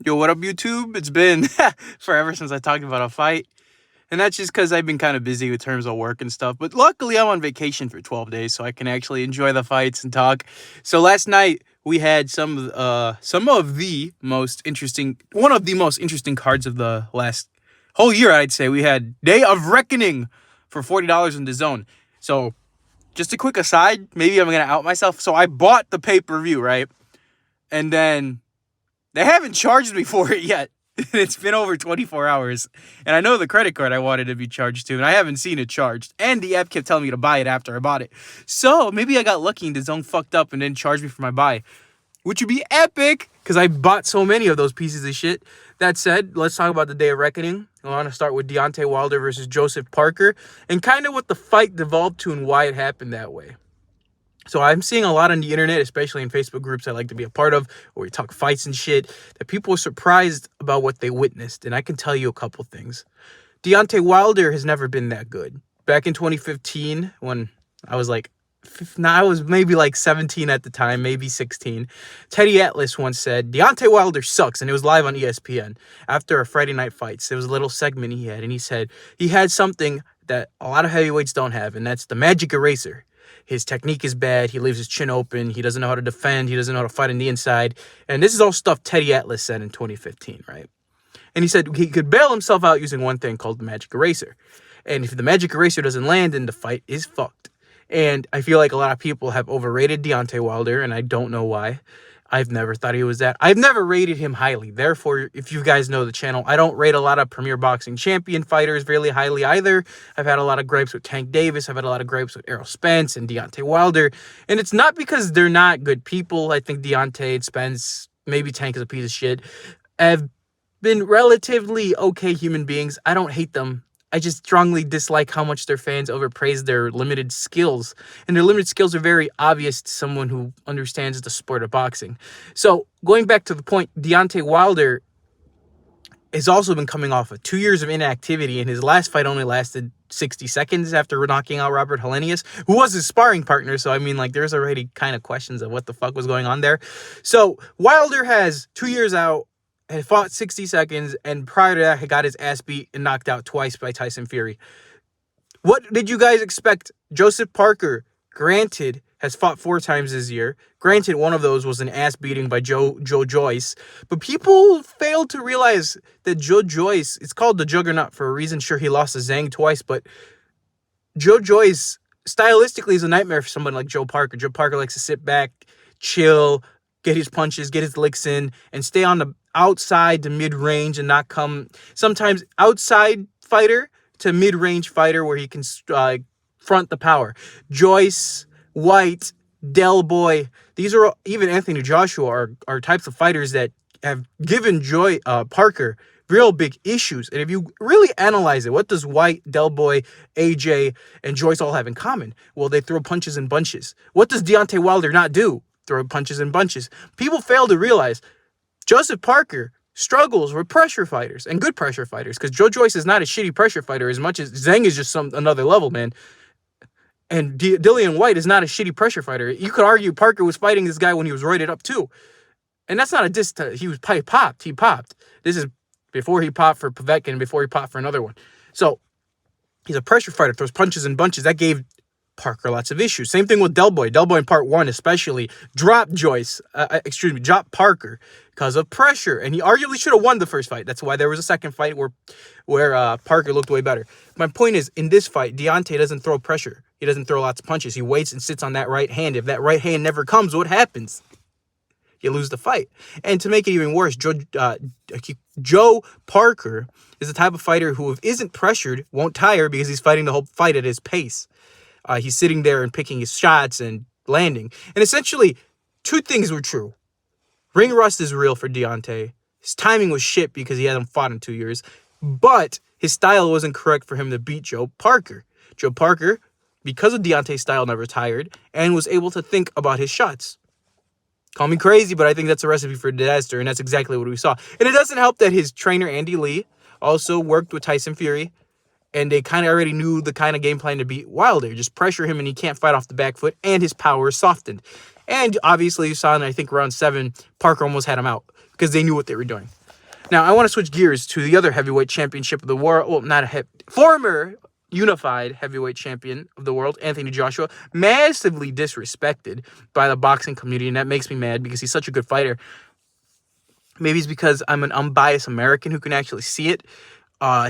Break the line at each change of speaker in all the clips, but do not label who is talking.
Yo, what up, YouTube? It's been forever since I talked about a fight. And that's just because I've been kind of busy with terms of work and stuff. But luckily, I'm on vacation for 12 days, so I can actually enjoy the fights and talk. So last night, we had one of the most interesting cards of the last whole year, I'd say. We had Day of Reckoning for $40 in DAZN. So just a quick aside, maybe I'm going to out myself. So I bought the pay-per-view, right? And then they haven't charged me for it yet. It's been over 24 hours. And I know the credit card I wanted to be charged to, and I haven't seen it charged. And the app kept telling me to buy it after I bought it. So maybe I got lucky and DAZN fucked up and didn't charge me for my buy, which would be epic because I bought so many of those pieces of shit. That said, let's talk about the Day of Reckoning. I want to start with Deontay Wilder versus Joseph Parker and kind of what the fight devolved to and why it happened that way. So I'm seeing a lot on the internet, especially in Facebook groups I like to be a part of, where we talk fights and shit, that people are surprised about what they witnessed. And I can tell you a couple things. Deontay Wilder has never been that good. Back in 2015, when I was maybe like 17 at the time, maybe 16. Teddy Atlas once said, Deontay Wilder sucks, and it was live on ESPN after a Friday Night Fights. There was a little segment he had, and he said he had something that a lot of heavyweights don't have, and that's the magic eraser. His technique is bad. He leaves his chin open. He doesn't know how to defend. He doesn't know how to fight on the inside. And this is all stuff Teddy Atlas said in 2015, right? And he said he could bail himself out using one thing called the magic eraser. And if the magic eraser doesn't land, then the fight is fucked. And I feel like a lot of people have overrated Deontay Wilder, and I don't know why. I've never thought he was that. I've never rated him highly. Therefore, if you guys know the channel, I don't rate a lot of Premier Boxing Champion fighters really highly either. I've had a lot of gripes with Tank Davis. I've had a lot of gripes with Errol Spence and Deontay Wilder. And it's not because they're not good people. I think Deontay and Spence, maybe Tank is a piece of shit, have been relatively okay human beings. I don't hate them. I just strongly dislike how much their fans overpraise their limited skills. And their limited skills are very obvious to someone who understands the sport of boxing. So, going back to the point, Deontay Wilder has also been coming off of 2 years of inactivity, and his last fight only lasted 60 seconds after knocking out Robert Helenius, who was his sparring partner. So, I mean, like, there's already kind of questions of what the fuck was going on there. So, Wilder has 2 years out, had fought 60 seconds, and prior to that, he got his ass beat and knocked out twice by Tyson Fury. What did you guys expect? Joseph Parker, granted, has fought 4 times this year. Granted, one of those was an ass beating by Joe Joyce. But people failed to realize that Joe Joyce, it's called the Juggernaut for a reason. Sure, he lost to Zhang twice, but Joe Joyce, stylistically, is a nightmare for someone like Joe Parker. Joe Parker likes to sit back, chill, get his punches, get his licks in, and stay on the outside to mid-range and not come sometimes outside fighter to mid-range fighter where he can front the power. Joyce, White, Del Boy, these are even Anthony Joshua are types of fighters that have given Parker real big issues. And if you really analyze it, what does White, Del Boy, AJ, and Joyce all have in common? Well, they throw punches in bunches. What does Deontay Wilder not do? Throw punches in bunches. People fail to realize Joseph Parker struggles with pressure fighters and good pressure fighters, because Joe Joyce is not a shitty pressure fighter as much as Zhang is just another level, man. And Dillian White is not a shitty pressure fighter. You could argue Parker was fighting this guy when he was roided up too. And that's not a diss to, he popped. This is before he popped for Povetkin, before he popped for another one. So he's a pressure fighter, throws punches in bunches. That gave Parker lots of issues. Same thing with Del Boy. Del Boy in part 1 especially dropped Parker because of pressure. And he arguably should have won the first fight. That's why there was a second fight where Parker looked way better. My point is, in this fight, Deontay doesn't throw pressure. He doesn't throw lots of punches. He waits and sits on that right hand. If that right hand never comes, what happens? You lose the fight. And to make it even worse, Joe Parker is the type of fighter who, if isn't pressured, won't tire because he's fighting the whole fight at his pace. He's sitting there and picking his shots and landing. And essentially, 2 things were true. Ring rust is real for Deontay. His timing was shit because he hadn't fought in 2 years. But his style wasn't correct for him to beat Joe Parker. Joe Parker, because of Deontay's style, never tired and was able to think about his shots. Call me crazy, but I think that's a recipe for disaster, and that's exactly what we saw. And it doesn't help that his trainer, Andy Lee, also worked with Tyson Fury, and they kind of already knew the kind of game plan to beat Wilder. Just pressure him, and he can't fight off the back foot, and his power is softened. And obviously, you saw in, I think, round 7, Parker almost had him out because they knew what they were doing. Now, I want to switch gears to the other heavyweight championship of the world. Well, not a former unified heavyweight champion of the world, Anthony Joshua, massively disrespected by the boxing community, and that makes me mad because he's such a good fighter. Maybe it's because I'm an unbiased American who can actually see it.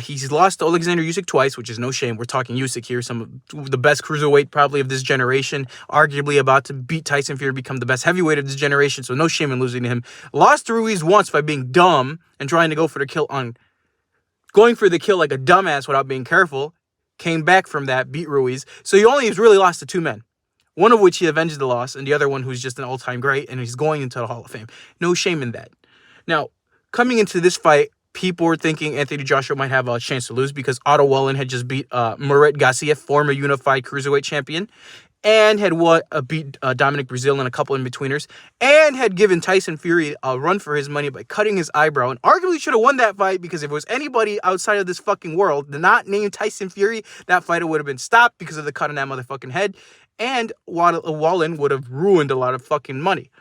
He's lost to Alexander Usyk twice, which is no shame. We're talking Usyk here, some of the best cruiserweight probably of this generation, arguably about to beat Tyson Fury, become the best heavyweight of this generation, so no shame in losing to him. Lost to Ruiz once by being dumb and trying to go for the kill like a dumbass without being careful. Came back from that, beat Ruiz. So he only has really lost to two men. One of which he avenged the loss, and the other one who's just an all-time great, and he's going into the Hall of Fame. No shame in that. Now, coming into this fight, people were thinking Anthony Joshua might have a chance to lose because Otto Wallin had just beat Murat Gassiev, former unified cruiserweight champion, and had beat Dominic Breazeale in a couple in-betweeners, and had given Tyson Fury a run for his money by cutting his eyebrow, and arguably should have won that fight because if it was anybody outside of this fucking world, not named Tyson Fury, that fight would have been stopped because of the cut on that motherfucking head, and Wallin would have ruined a lot of fucking money.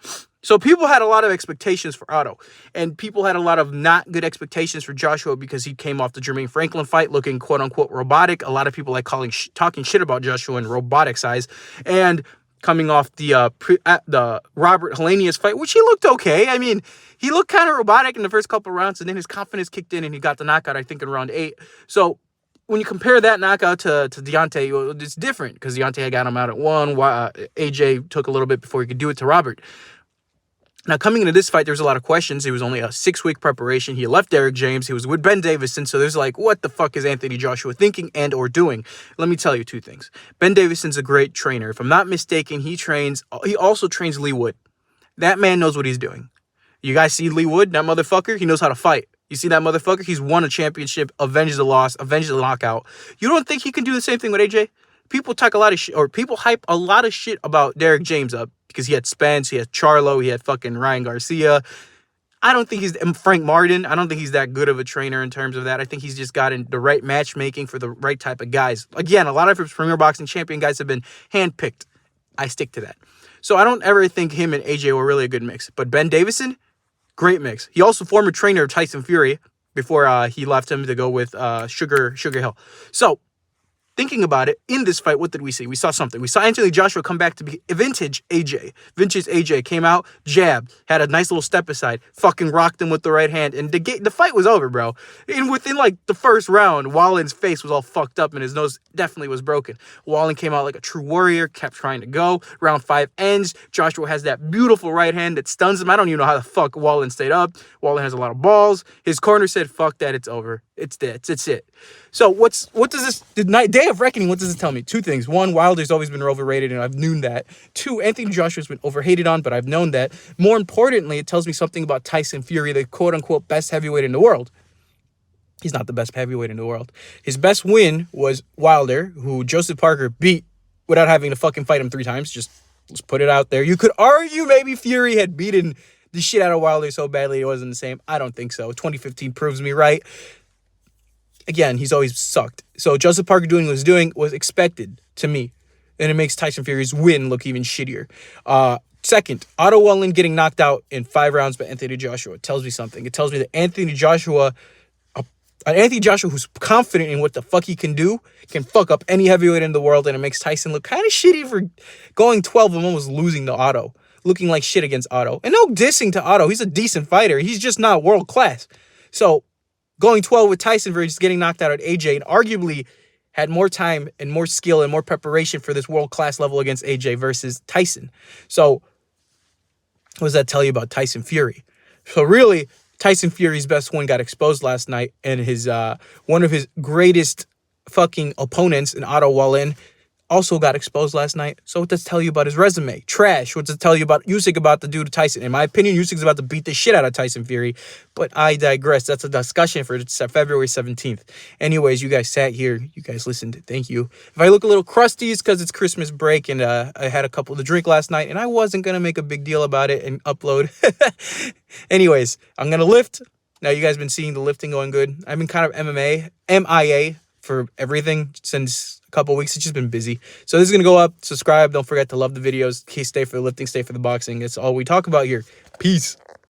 So people had a lot of expectations for Otto, and people had a lot of not good expectations for Joshua because he came off the Jermaine Franklin fight looking quote-unquote robotic. A lot of people like talking shit about Joshua in robotic size, and coming off the Robert Helenius fight, which he looked okay. I mean, he looked kind of robotic in the first couple of rounds, and then his confidence kicked in, and he got the knockout, I think, in round 8. So when you compare that knockout to Deontay, it's different because Deontay had got him out at 1. AJ took a little bit before he could do it to Robert. Now, coming into this fight, there's a lot of questions. It was only a 6-week preparation. He left Derek James. He was with Ben Davison. So there's like, what the fuck is Anthony Joshua thinking and or doing? Let me tell you 2 things. Ben Davison's a great trainer. If I'm not mistaken, he also trains Lee Wood. That man knows what he's doing. You guys see Lee Wood, that motherfucker? He knows how to fight. You see that motherfucker? He's won a championship, avenged the loss, avenged the knockout. You don't think he can do the same thing with AJ? People talk a lot of shit, or people hype a lot of shit about Derek James up because he had Spence, he had Charlo, he had fucking Ryan Garcia. I don't think he's Frank Martin. I don't think he's that good of a trainer in terms of that. I think he's just gotten the right matchmaking for the right type of guys. Again, a lot of his Premier Boxing champion guys have been handpicked. I stick to that. So I don't ever think him and AJ were really a good mix. But Ben Davison, great mix. He also former trainer of Tyson Fury before he left him to go with Sugar Hill. So thinking about it, in this fight, what did we see? We saw something. We saw Anthony Joshua come back to be vintage AJ. Vintage AJ came out, jabbed, had a nice little step aside, fucking rocked him with the right hand, and the fight was over, bro. And within, like, the first round, Wallin's face was all fucked up, and his nose definitely was broken. Wallin came out like a true warrior, kept trying to go. Round 5 ends. Joshua has that beautiful right hand that stuns him. I don't even know how the fuck Wallin stayed up. Wallin has a lot of balls. His corner said, fuck that, it's over. It's it. So what does this, the day of reckoning, what does it tell me? 2 things. 1, Wilder's always been overrated, and I've known that. 2, Anthony Joshua's been overhated on, but I've known that. More importantly, it tells me something about Tyson Fury, the quote-unquote best heavyweight in the world. He's not the best heavyweight in the world. His best win was Wilder, who Joseph Parker beat without having to fucking fight him 3 times. Just let's put it out there. You could argue maybe Fury had beaten the shit out of Wilder so badly it wasn't the same. I don't think so. 2015 proves me right. Again, he's always sucked. So Joseph Parker doing what he was doing was expected to me. And it makes Tyson Fury's win look even shittier. Second, Otto Wallin getting knocked out in 5 rounds by Anthony Joshua. It tells me something. It tells me that Anthony Joshua who's confident in what the fuck he can do, can fuck up any heavyweight in the world, and it makes Tyson look kind of shitty for going 12 and almost losing to Otto. Looking like shit against Otto. And no dissing to Otto. He's a decent fighter. He's just not world class. So going 12 with Tyson for just getting knocked out at AJ, and arguably had more time and more skill and more preparation for this world-class level against AJ versus Tyson. So what does that tell you about Tyson Fury? So really, Tyson Fury's best win got exposed last night, and his one of his greatest fucking opponents in Otto Wallin also got exposed last night. So what does it tell you about his resume? Trash. What does it tell you about Usyk about to do to Tyson? In my opinion, Usyk's about to beat the shit out of Tyson Fury. But I digress. That's a discussion for February 17th. Anyways, you guys sat here. You guys listened. Thank you. If I look a little crusty, it's because it's Christmas break and I had a couple to drink last night and I wasn't going to make a big deal about it and upload. Anyways, I'm going to lift. Now, you guys been seeing the lifting going good. I've been kind of MIA for everything since couple weeks. It's just been busy. So this is going to go up. Subscribe. Don't forget to love the videos. Stay for the lifting, stay for the boxing. It's all we talk about here. Peace.